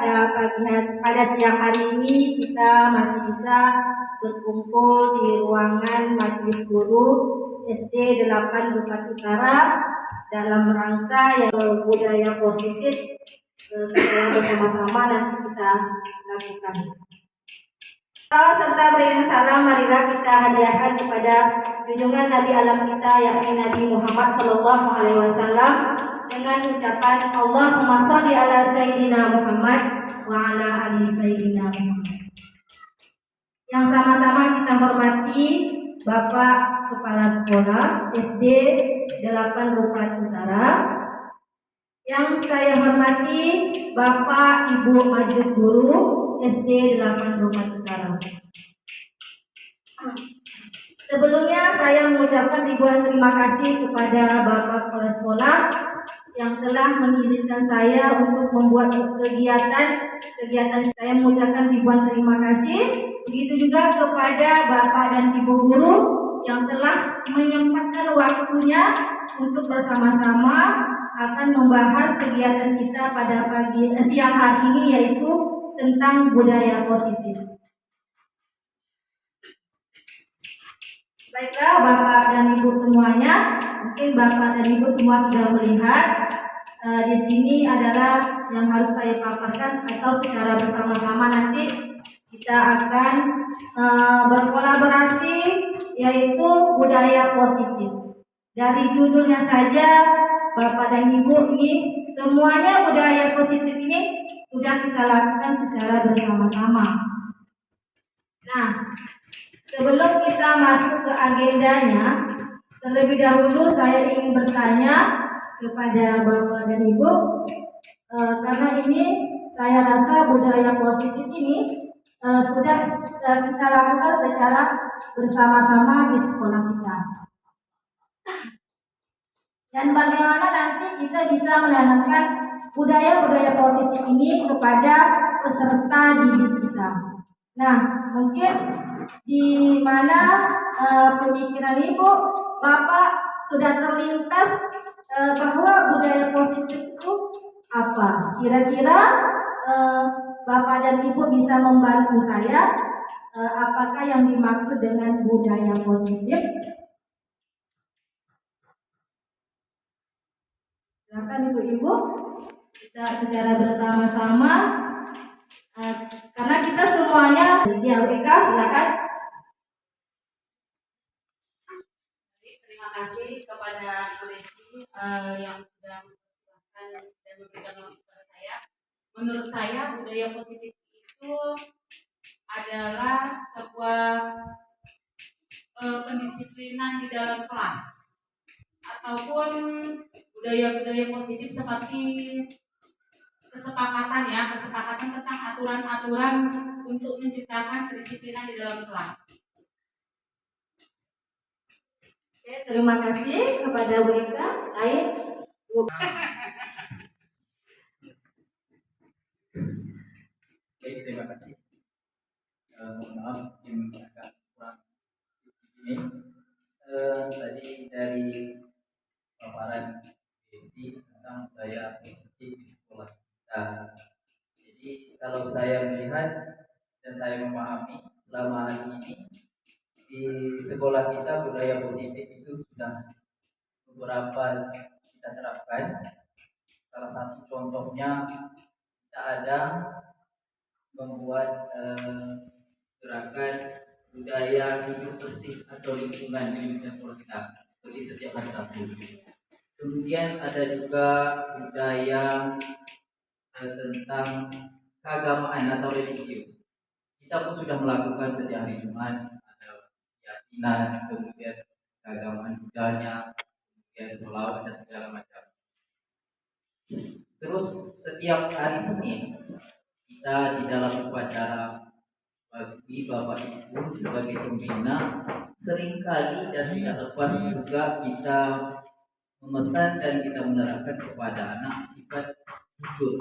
pada siang hari ini kita masih bisa berkumpul di ruangan Majelis Guru SD 8 Bupati Utara dalam rangka yang budaya positif setelah bersama-sama nanti kita lakukan. Serta beriring salam, marilah kita hadiahkan kepada junjungan Nabi alam kita yakni Nabi Muhammad SAW dengan ucapan Allahumma sholli ala Sayyidina Muhammad wa ala ali Sayyidina Muhammad. Yang sama-sama kita hormati Bapak Kepala Sekolah SD 8 Bupati Utara. Yang saya hormati Bapak Ibu Majid Guru SD 8 Bupati Utara. Sebelumnya saya mengucapkan ribuan terima kasih kepada Bapak Kepala Sekolah yang telah mengizinkan saya untuk membuat kegiatan. Saya mengucapkan ribuan terima kasih. Begitu juga kepada Bapak dan Ibu Guru yang telah menyempatkan waktunya untuk bersama-sama akan membahas kegiatan kita pada siang hari ini, yaitu tentang budaya positif. Baiklah Bapak dan Ibu semuanya, mungkin Bapak dan Ibu semua sudah melihat di sini adalah yang harus saya paparkan, atau secara bersama-sama nanti kita akan berkolaborasi, yaitu budaya positif. Dari judulnya saja Bapak dan Ibu ini semuanya budaya positif ini sudah kita lakukan secara bersama-sama. Nah, sebelum kita masuk ke agendanya, terlebih dahulu saya ingin bertanya kepada Bapak dan Ibu, karena ini saya rasa budaya positif ini sudah kita lakukan secara bersama-sama di sekolah kita. Dan bagaimana nanti kita bisa menanamkan budaya-budaya positif ini kepada peserta didik kita. Nah, mungkin di mana pemikiran Ibu, Bapak sudah terlintas bahwa budaya positif itu apa? Kira-kira Bapak dan Ibu bisa membantu saya apakah yang dimaksud dengan budaya positif? Silakan Ibu-ibu, kita secara bersama-sama karena kita semuanya di AWK, silakan. Terima kasih kepada Ibu Desi yang sudah mempersilahkan dan memberikan waktu kepada saya. Menurut saya budaya positif itu adalah sebuah pendisiplinan di dalam kelas, ataupun budaya-budaya positif seperti kesepakatan tentang aturan-aturan untuk menciptakan kedisiplinan di dalam kelas. Oke, terima kasih kepada Bu Ika. Baik, Bu. Baik, terima kasih. Maaf yang agak kurang ini. Tadi dari paparan Desi tentang budaya positif di sekolah kita. Jadi kalau saya melihat dan saya memahami selama hari ini di sekolah kita budaya positif itu sudah beberapa kita terapkan. Salah satu contohnya kita ada membuat gerakan budaya hidup bersih atau lingkungan di sekolah kita seperti setiap hari Sabtu. Kemudian ada juga budaya tentang keagamaan atau religius. Kita pun sudah melakukan setiap hari Jumat, ada yasinan, kemudian keagamaan budaya, kemudian sholawat dan segala macam. Terus setiap hari Senin kita di dalam upacara bagi Bapak Ibu sebagai pembina seringkali dan tidak lepas juga kita memesan dan kita menerapkan kepada anak sifat jujur,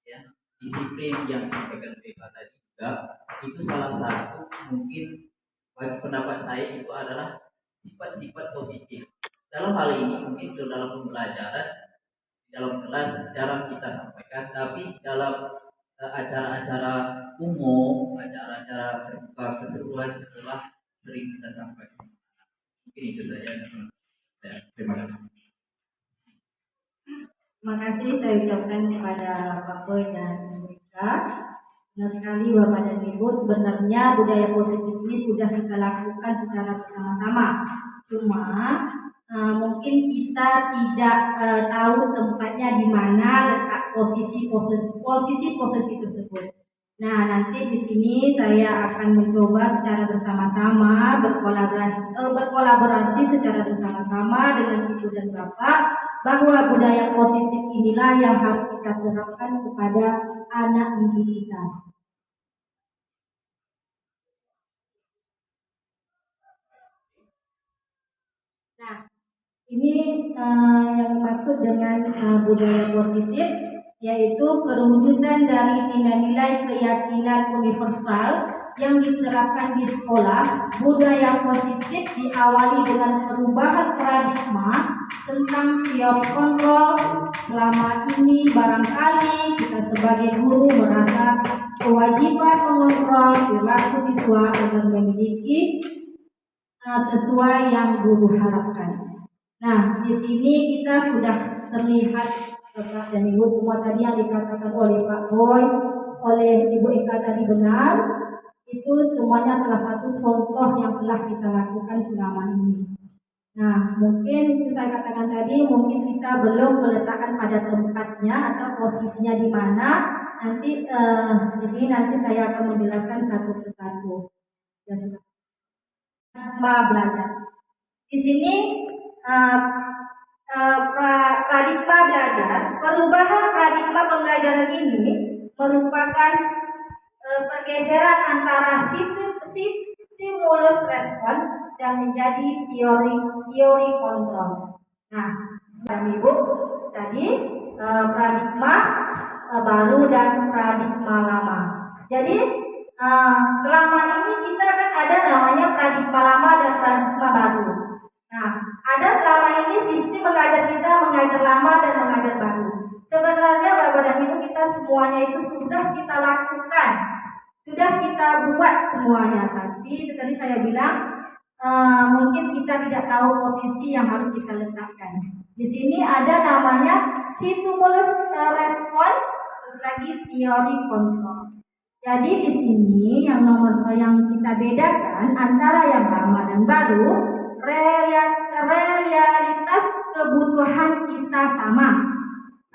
ya, disiplin yang disampaikan oleh Pak tadi juga itu salah satu mungkin bagi pendapat saya itu adalah sifat-sifat positif. Dalam hal ini mungkin dalam pembelajaran dalam kelas jarang kita sampaikan, tapi dalam acara-acara umum, acara-acara terbuka keseruan di sekolah sering kita sampaikan. Mungkin itu saja. Ya, terima kasih. Terima kasih saya ucapkan kepada Pak Boy dan Ibu Ika. Benar sekali Bapak dan Ibu, sebenarnya budaya positif ini sudah kita lakukan secara bersama-sama. Cuma mungkin kita tidak tahu tempatnya di mana letak posisi tersebut. Nah, nanti di sini saya akan mencoba secara bersama-sama berkolaborasi secara bersama-sama dengan Ibu dan Bapak bahwa budaya positif inilah yang harus kita terapkan kepada anak didik kita. Nah, ini yang dimaksud dengan budaya positif, yaitu perwujudan dari nilai-nilai keyakinan universal yang diterapkan di sekolah. Budaya positif diawali dengan perubahan paradigma tentang teori kontrol. Selama ini barangkali kita sebagai guru merasa kewajiban mengontrol perilaku siswa agar memiliki sesuai yang guru harapkan. Nah, di sini kita sudah terlihat Bapak dan Ibu semua tadi yang dikatakan oleh Pak Boy, oleh Ibu Eka tadi benar. Itu semuanya salah satu contoh yang telah kita lakukan selama ini. Nah, mungkin itu saya katakan tadi, mungkin kita belum meletakkan pada tempatnya atau posisinya di mana. Nanti di sini nanti saya akan menjelaskan satu persatu. Belajar. Di sini paradigma belajar, perubahan paradigma pembelajaran ini merupakan pergeseran antara stimulus respon dan menjadi teori kontrol. Nah, dan Ibu tadi paradigma baru dan paradigma lama. Jadi selama ini kita kan ada namanya paradigma lama dan paradigma baru. Nah, ada selama ini sistem mengajar kita mengajar lama dan mengajar baru. Sebenarnya Bapak dan Ibu kita semuanya itu sudah kita lakukan, sudah kita buat semuanya. Tapi tadi saya bilang mungkin kita tidak tahu posisi yang harus kita letakkan. Di sini ada namanya stimulus respon, terus lagi teori kontrol. Jadi di sini yang kita bedakan antara yang lama dan baru, realitas kebutuhan kita sama,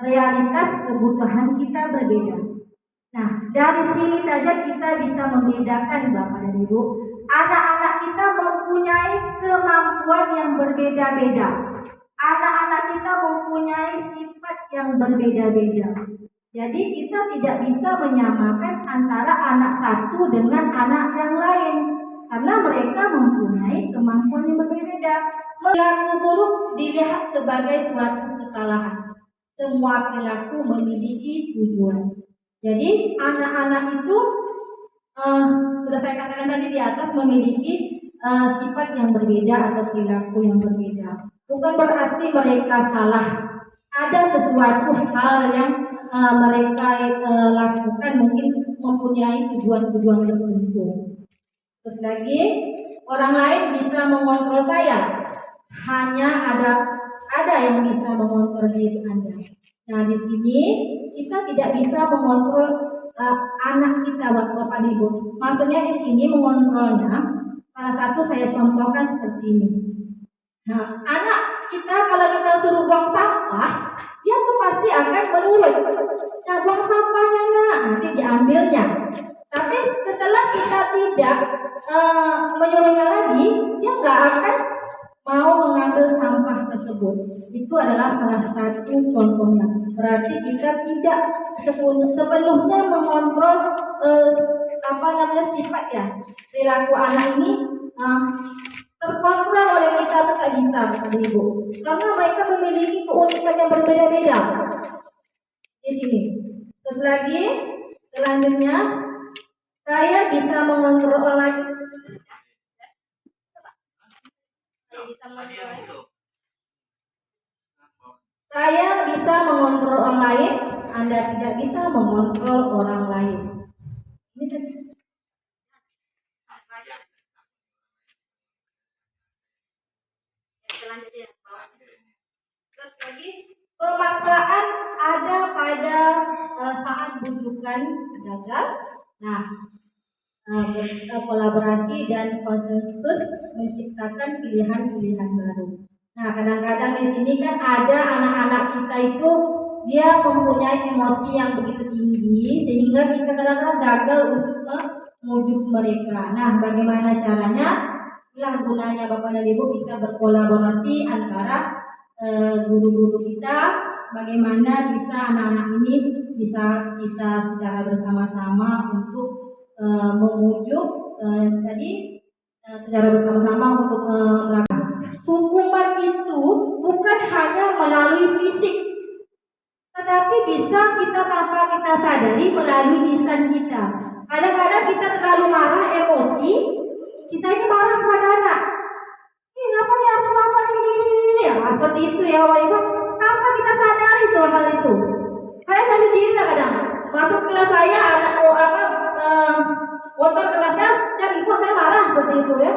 realitas kebutuhan kita berbeda. Nah, dari sini saja kita bisa membedakan Bapak dan Ibu, anak-anak kita mempunyai kemampuan yang berbeda-beda. Anak-anak kita mempunyai sifat yang berbeda-beda. Jadi kita tidak bisa menyamakan antara anak satu dengan anak yang lain karena mereka mempunyai kemampuan yang berbeda. Perilaku buruk dilihat sebagai suatu kesalahan. Semua perilaku memiliki tujuan. Jadi anak-anak itu sudah saya katakan tadi di atas memiliki sifat yang berbeda atau perilaku yang berbeda. Bukan berarti mereka salah. Ada sesuatu hal yang mereka lakukan mungkin mempunyai tujuan-tujuan tertentu. Terus lagi orang lain bisa mengontrol saya, hanya ada yang bisa mengontrol diri Anda. Nah, di sini kita tidak bisa mengontrol anak kita, Bapak Ibu. Maksudnya di sini mengontrolnya salah satu saya contohkan seperti ini. Nah, anak kita kalau kita suruh buang sampah, dia tuh pasti akan menurut. Nah, buang sampahnya nanti diambilnya. Tapi setelah kita tidak menyuruhnya lagi, dia nggak akan mau mengambil sampah tersebut. Itu adalah salah satu contohnya. Berarti kita tidak sepenuhnya mengontrol sifat ya perilaku anak ini terkontrol oleh kita tidak bisa, Bapak Ibu, karena mereka memiliki keunikan yang berbeda-beda. Di sini. Terus lagi selanjutnya saya bisa mengontrol lagi. Saya bisa mengontrol orang lain Anda tidak bisa mengontrol orang lain. Ini tadi. Selanjutnya. Terus lagi, pemaksaan ada pada saat bujukan gagal. Nah, kolaborasi dan konsensus menciptakan pilihan-pilihan baru. Nah, kadang-kadang di sini kan ada anak-anak kita itu dia mempunyai emosi yang begitu tinggi sehingga kita kadang-kadang gagal untuk memujuk mereka. Nah, bagaimana caranya? Inilah gunanya Bapak dan Ibu kita berkolaborasi antara guru-guru kita, bagaimana bisa anak-anak ini bisa kita secara bersama-sama untuk memujuk secara bersama-sama untuk melakukan hukuman itu bukan hanya melalui fisik, tetapi bisa kita tanpa kita sadari melalui lisan kita. Kadang-kadang kita terlalu marah, emosi, kita ini marah kepada anak. Ngapa dia harus melakukan ini? Ya, seperti itu ya, Bapak Ibu. Tanpa kita sadari tuh hal itu. Saya sendiri lah kadang masuk kelas saya anak motor kelasnya, saya ikut saya marah seperti itu ya.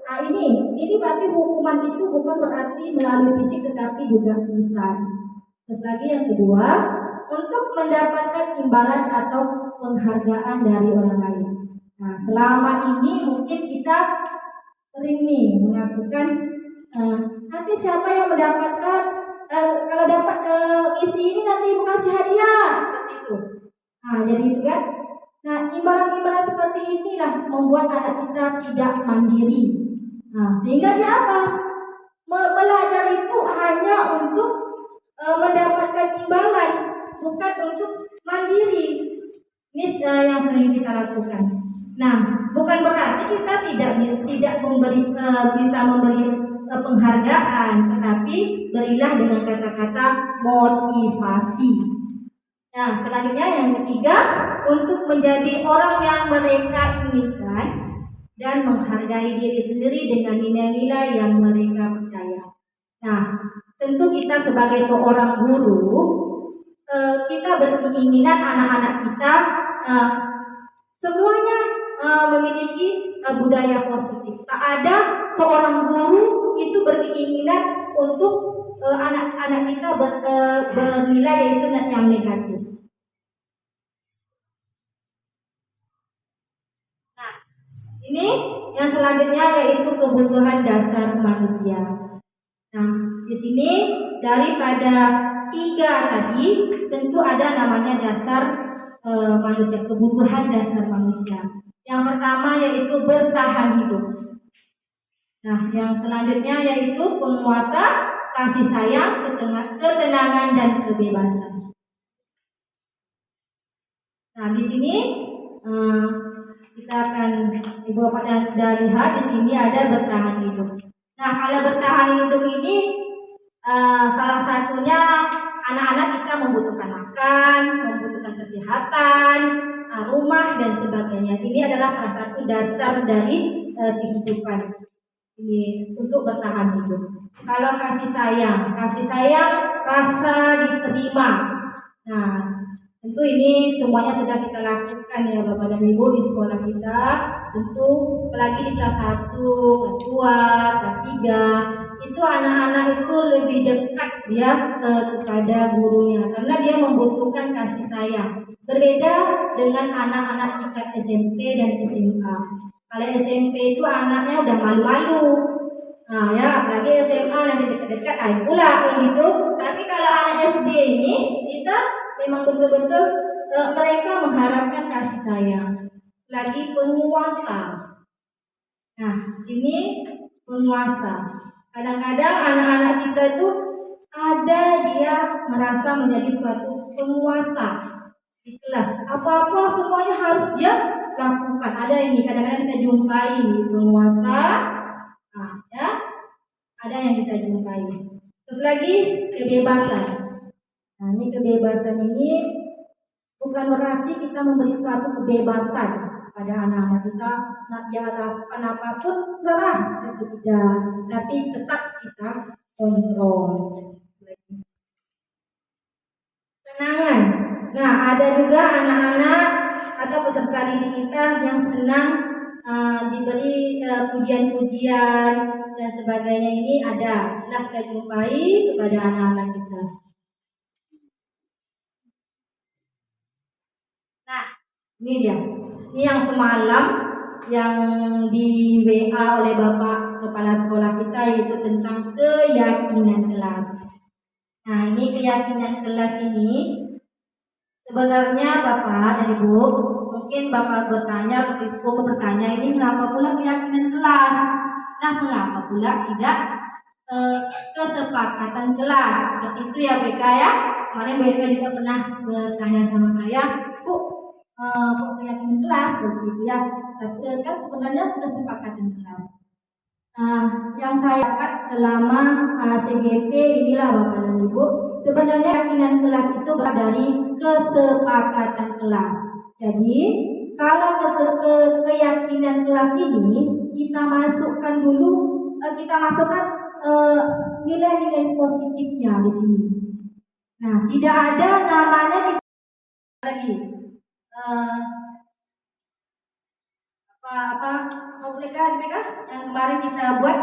Nah ini berarti hukuman itu bukan berarti melalui fisik tetapi juga lisan. Terus lagi yang kedua, untuk mendapatkan imbalan atau penghargaan dari orang lain. Nah selama ini mungkin kita sering nih melakukan nanti siapa yang mendapatkan kalau dapat misi ini nanti ibu kasih hadiah seperti itu. Nah jadi itu kan. Nah imbalan-imbalan seperti inilah membuat anak kita tidak mandiri. Nah sehingga dia apa? Belajar itu hanya untuk mendapatkan imbalan, bukan untuk mandiri. Ini yang sering kita lakukan. Nah, bukan berarti kita tidak bisa memberi penghargaan, tetapi berilah dengan kata-kata motivasi. Nah, selanjutnya yang ketiga, untuk menjadi orang yang mereka inginkan dan menghargai diri sendiri dengan nilai-nilai yang mereka percaya. Nah, tentu kita sebagai seorang guru, kita berkeinginan anak-anak kita semuanya memiliki budaya positif. Tak ada seorang guru itu berkeinginan untuk anak-anak kita bernilai yaitu yang negatif. Nah, ini yang selanjutnya yaitu kebutuhan dasar manusia. Nah, di sini daripada 3 tadi tentu ada namanya dasar manusia, kebutuhan dasar manusia. Yang pertama yaitu bertahan hidup. Nah, yang selanjutnya yaitu penguasa, kasih sayang, ketenangan dan kebebasan. Nah, di sini kita akan Ibu Bapak sudah lihat di sini ada bertahan hidup. Nah, kalau bertahan hidup ini salah satunya anak-anak kita membutuhkan makan, membutuhkan kesehatan, rumah dan sebagainya. Ini adalah salah satu dasar dari kehidupan ini untuk bertahan hidup. Kalau kasih sayang rasa diterima. Nah, tentu ini semuanya sudah kita lakukan ya Bapak dan Ibu di sekolah kita. Tentu apalagi di kelas 1, kelas 2, kelas 3 itu anak-anak itu lebih dekat ya kepada gurunya karena dia membutuhkan kasih sayang. Berbeda dengan anak-anak tingkat SMP dan SMA. Kalau SMP itu anaknya udah malu-malu. Nah ya, apalagi SMA nanti dekat-dekat pula gitu. Tapi kalau anak SD ini kita memang betul-betul mereka mengharapkan kasih sayang. Lagi penguasa. Nah, sini penguasa. Kadang-kadang anak-anak kita itu ada dia merasa menjadi suatu penguasa di kelas. Apa-apa semuanya harus dia lakukan. Ada ini kadang-kadang kita jumpai penguasa. Nah, ya. Ada yang kita jumpai. Terus lagi kebebasan. Nah, ini kebebasan ini bukan berarti kita memberi suatu kebebasan pada anak-anak kita, nak dia lakukan apapun serah, itu tidak, tapi tetap kita kontrol. Ketenangan. Nah, ada juga anak-anak atau peserta didik kita yang senang diberi pujian-pujian dan sebagainya. Ini ada, nah kita jumpai kepada anak-anak kita. Nah, ini dia. Ini yang semalam yang di WA oleh Bapak Kepala Sekolah kita, yaitu tentang keyakinan kelas. Nah, ini keyakinan kelas ini sebenarnya Bapak dan Ibu, mungkin Bapak bertanya, Ibu bertanya, ini mengapa pula keyakinan kelas? Nah, mengapa pula tidak kesepakatan kelas? Seperti itu ya BK ya. Kemarin BK juga pernah bertanya sama saya, kok keyakinan kelas begitu ya. Tapi kan sebenarnya kesepakatan kelas. Yang saya dapat selama CGP inilah Bapak dan Ibu, sebenarnya keyakinan kelas itu berasal dari kesepakatan kelas. Jadi kalau keyakinan kelas ini kita masukkan dulu, kita masukkan nilai-nilai positifnya di sini. Nah, tidak ada namanya lagi mereka yang kemarin kita buat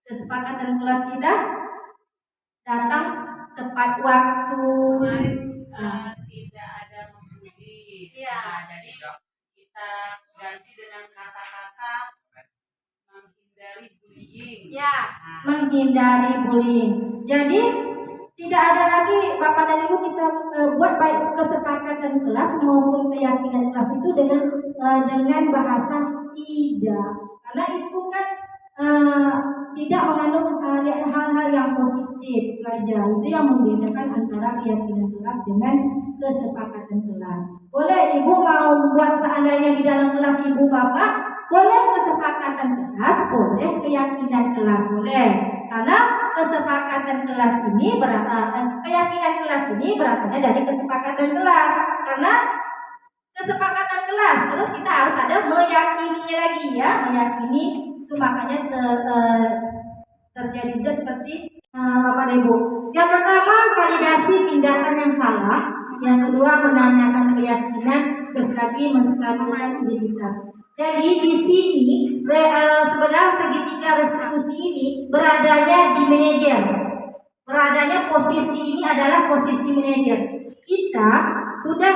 kesepakatan kelas kita datang tepat waktu. Tidak ada membuli. Ya. Jadi kita ganti dengan kata-kata menghindari bullying. Ya, menghindari bullying. Jadi tidak ada lagi Bapak dan Ibu kita buat baik kesepakatan kelas maupun keyakinan kelas itu dengan bahasa tidak, karena itu kan tidak mengandung hal-hal yang positif saja. Itu yang membedakan antara keyakinan kelas dengan kesepakatan kelas. Boleh Ibu mau buat seandainya di dalam kelas Ibu Bapak, boleh kesepakatan kelas, boleh keyakinan kelas, boleh. Karena kesepakatan kelas ini keyakinan kelas ini berasalnya dari kesepakatan kelas. Karena kesepakatan kelas, terus kita harus ada meyakininya lagi ya, meyakini itu makanya terjadi juga seperti Bapak Ibu. Yang pertama validasi tindakan yang salah, yang kedua menanyakan keyakinan, terus lagi menstabilkan identitas. Jadi di sini sebenarnya segitiga restitusi ini beradanya di manajer. Beradanya posisi ini adalah posisi manajer. Kita sudah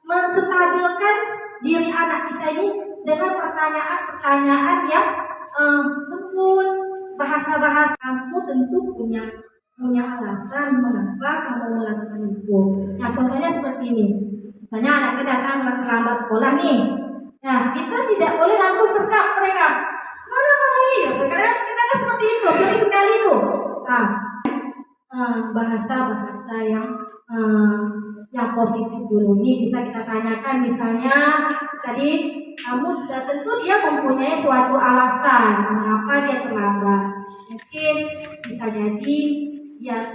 menstabilkan diri anak kita ini dengan pertanyaan-pertanyaan yang lembut, bahasa-bahasa. Kamu tentu punya alasan mengapa kamu melakukan itu. Nah, contohnya seperti ini. Misalnya anak kita datang terlambat sekolah nih. Nah, kita tidak boleh langsung sergap mereka. Mana kamu ini? Karena kita kan seperti itu, sering sekali itu. Bahasa-bahasa yang positif dulu. Ini bisa kita tanyakan, misalnya tadi kamu tentu dia mempunyai suatu alasan mengapa dia terlambat. Mungkin bisa jadi dia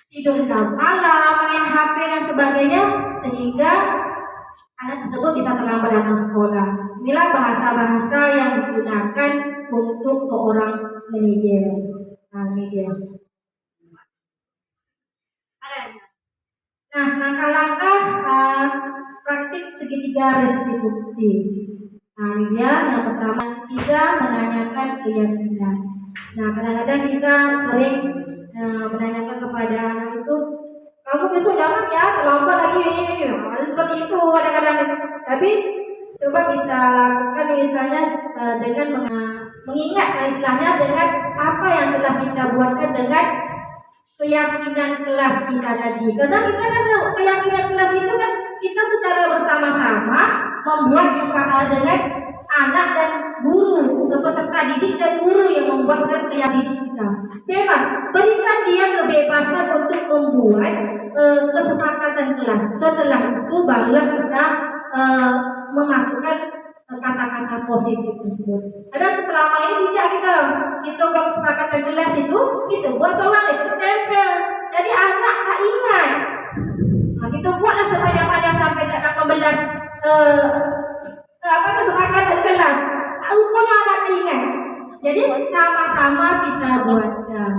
tidur dalam malam, main HP dan sebagainya, sehingga anak tersebut bisa terlambat datang sekolah. Inilah bahasa-bahasa yang digunakan untuk seorang manajer. Nah, langkah-langkah praktik segitiga restitusi. Nah, ini dia yang pertama, tidak menanyakan keyakinan. Nah, kadang-kadang kita sering menanyakan kepada anak itu, kamu besok jangan ya terlambat lagi. Harus seperti itu kadang-kadang. Tapi coba kita lakukan misalnya dengan mengingat istilahnya dengan apa yang telah kita buatkan dengan keyakinan kelas kita tadi. Karena kita kan keyakinan kelas itu kan kita secara bersama-sama membuat dengan anak dan guru, peserta didik dan guru yang membuatkan keyakinan kita. Bebas, berikan dia kebebasan untuk membuat kesepakatan kelas. Setelah itu barulah kita memasukkan kata-kata positif tersebut. Karena selama ini tidak kita buat kesepakatan kelas itu, kita buat soal itu tempel. Jadi anak tak ingat. Nah, kita buatlah sebanyak-banyak sampai tak 18 kesepakatan kelas. Rupanya anak tak ingat. Jadi sama-sama kita buatkan.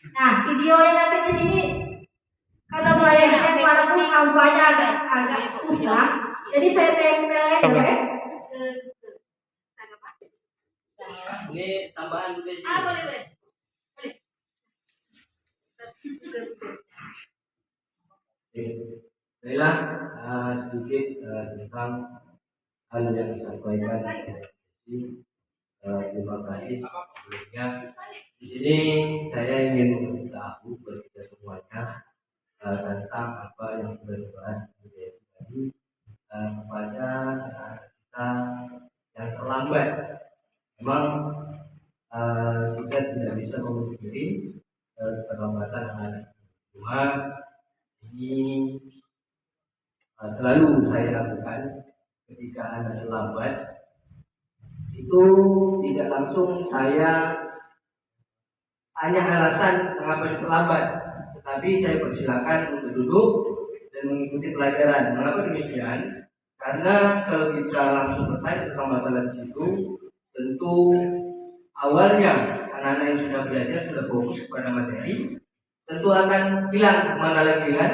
Nah, videonya nanti di sini karena saya walaupun nampaknya agak susah, jadi saya tempelnya dulu ya. Ini tambahan juga sih. Boleh. Baiklah, sedikit tentang hal yang disampaikan. Terima kasih sebelumnya. Di sini saya ingin memberitahu kepada kita semuanya tentang apa yang sudah dibahas tadi kepada kita yang terlambat. Memang kita tidak bisa memungkiri keterlambatan anak. Cuma ini selalu saya lakukan ketika anak terlambat. Itu tidak langsung saya tanya alasan mengapa terlambat, tetapi saya persilakan untuk duduk dan mengikuti pelajaran. Mengapa demikian? Karena kalau kita langsung bertanya tentang masalah di situ, tentu awalnya anak-anak yang sudah belajar sudah fokus kepada materi, tentu akan hilang kemana lagi kan?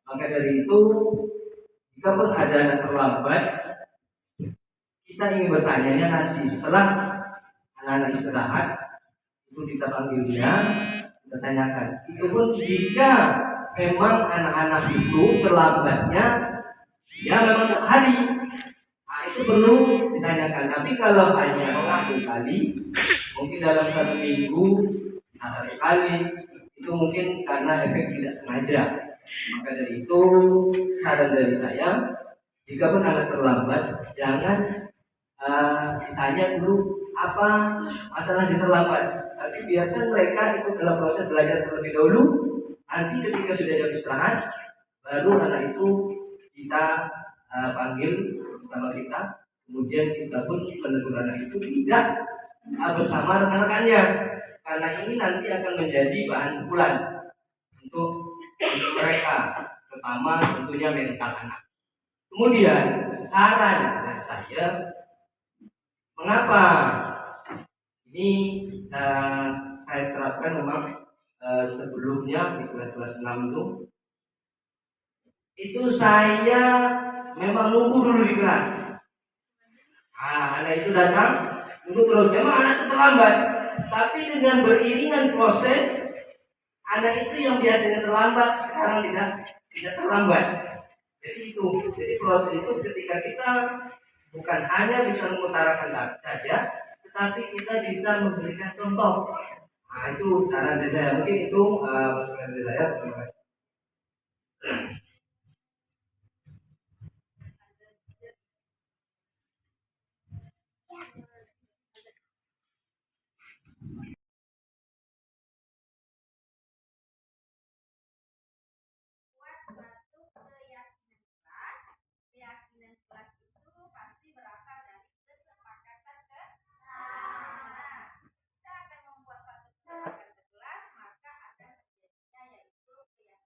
Maka dari itu, jika pun ada anak terlambat, kita ingin bertanya nanti setelah anak-anak istirahat, itu kita panggil dia, kita tanyakan. Itu pun jika memang anak-anak itu terlambatnya, ya memang tiap hari, nah, itu perlu ditanyakan. Tapi kalau hanya satu kali, mungkin dalam 1 minggu, satu kali, itu mungkin karena efek tidak sengaja. Maka dari itu, saran dari saya, jika pun anak terlambat, jangan ditanya dulu apa masalah dia terlambat, tapi biarkan mereka itu dalam proses belajar terlebih dahulu. Nanti ketika sudah jam istirahat, baru anak itu kita panggil bersama kita, kemudian kita pun menegur anak itu tidak bersama rekan-rekannya, karena ini nanti akan menjadi bahan pukulan untuk mereka, terutama tentunya mental anak. Kemudian saran dari saya, mengapa ini saya terapkan memang sebelumnya di kelas 6 itu saya memang nunggu dulu di kelas. Anak itu datang, nunggu terus. Memang anak itu terlambat, tapi dengan beriringan proses, anak itu yang biasanya terlambat sekarang tidak terlambat. Jadi proses itu ketika kita bukan hanya bisa mengutarakan saja, tetapi kita bisa memberikan contoh. Nah, itu saran dari saya. Mungkin itu masukan dari saya. Terima kasih. Keyakinan kelas itu pasti berasal dari kesepakatan kelas. Kita akan membuat suatu kesepakatan kelas, maka ada terjadinya yaitu keyakinan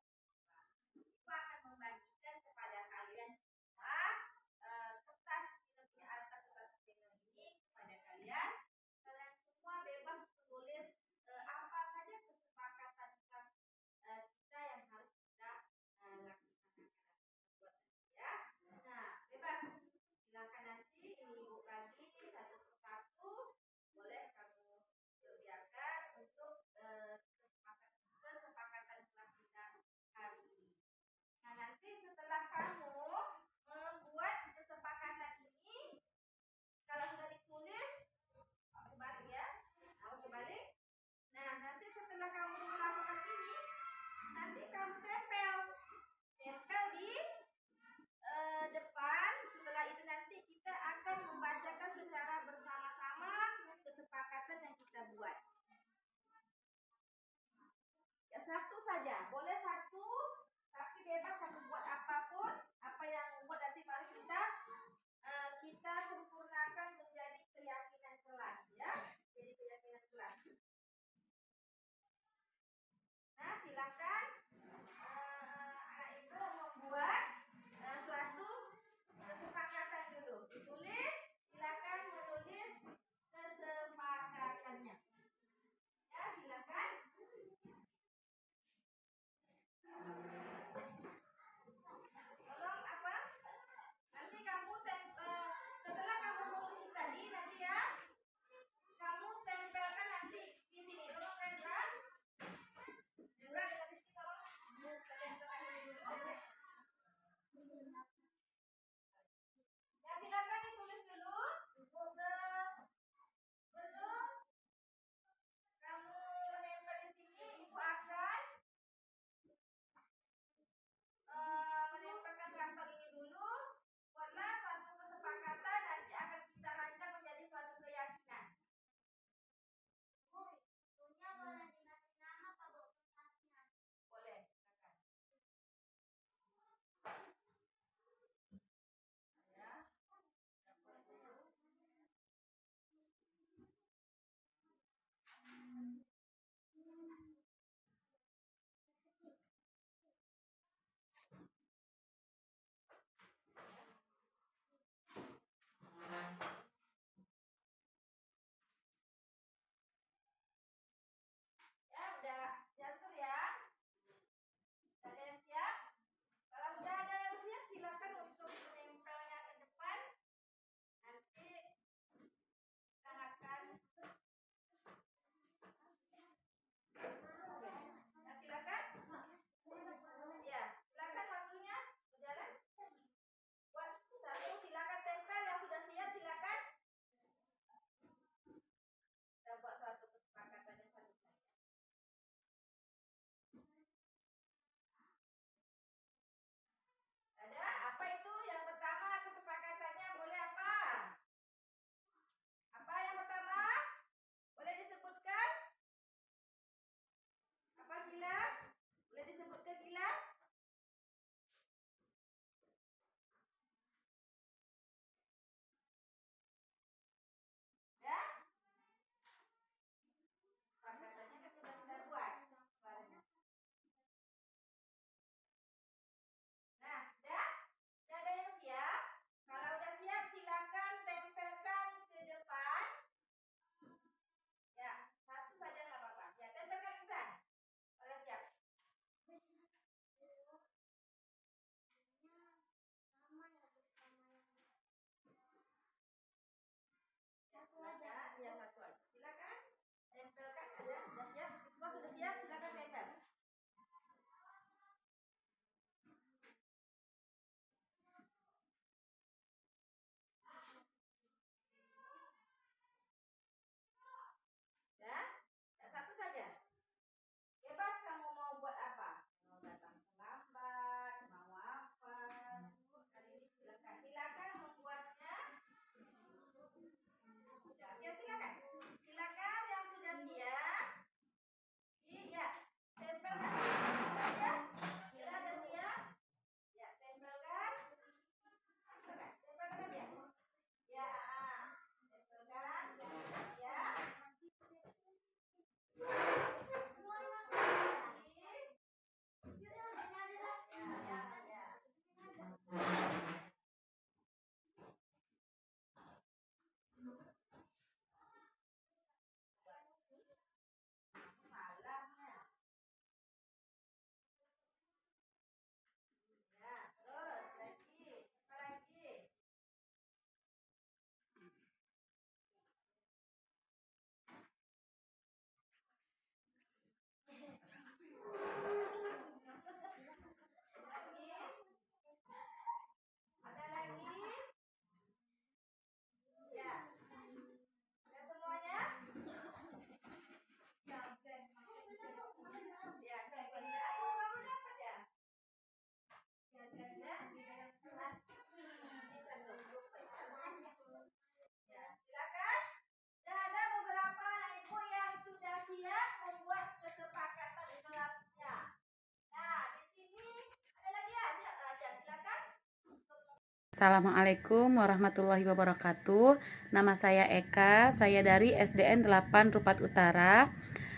Assalamualaikum warahmatullahi wabarakatuh. Nama saya Eka, saya dari SDN 8 Rupat Utara.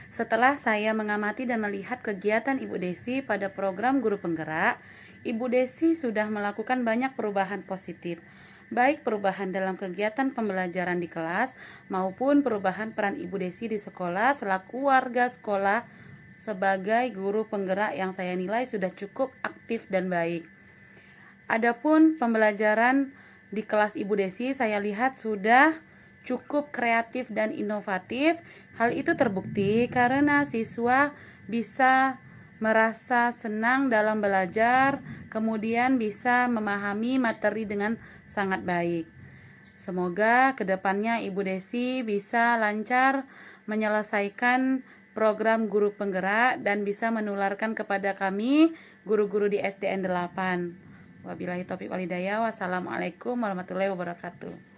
Setelah saya mengamati dan melihat kegiatan Ibu Desi pada program Guru Penggerak, Ibu Desi sudah melakukan banyak perubahan positif, baik perubahan dalam kegiatan pembelajaran di kelas maupun perubahan peran Ibu Desi di sekolah selaku warga sekolah sebagai guru penggerak yang saya nilai sudah cukup aktif dan baik. Adapun pembelajaran di kelas Ibu Desi saya lihat sudah cukup kreatif dan inovatif. Hal itu terbukti karena siswa bisa merasa senang dalam belajar, kemudian bisa memahami materi dengan sangat baik. Semoga kedepannya Ibu Desi bisa lancar menyelesaikan program guru penggerak dan bisa menularkan kepada kami guru-guru di SDN 8. Wabillahi taufiq walhidayah. Wassalamualaikum warahmatullahi wabarakatuh.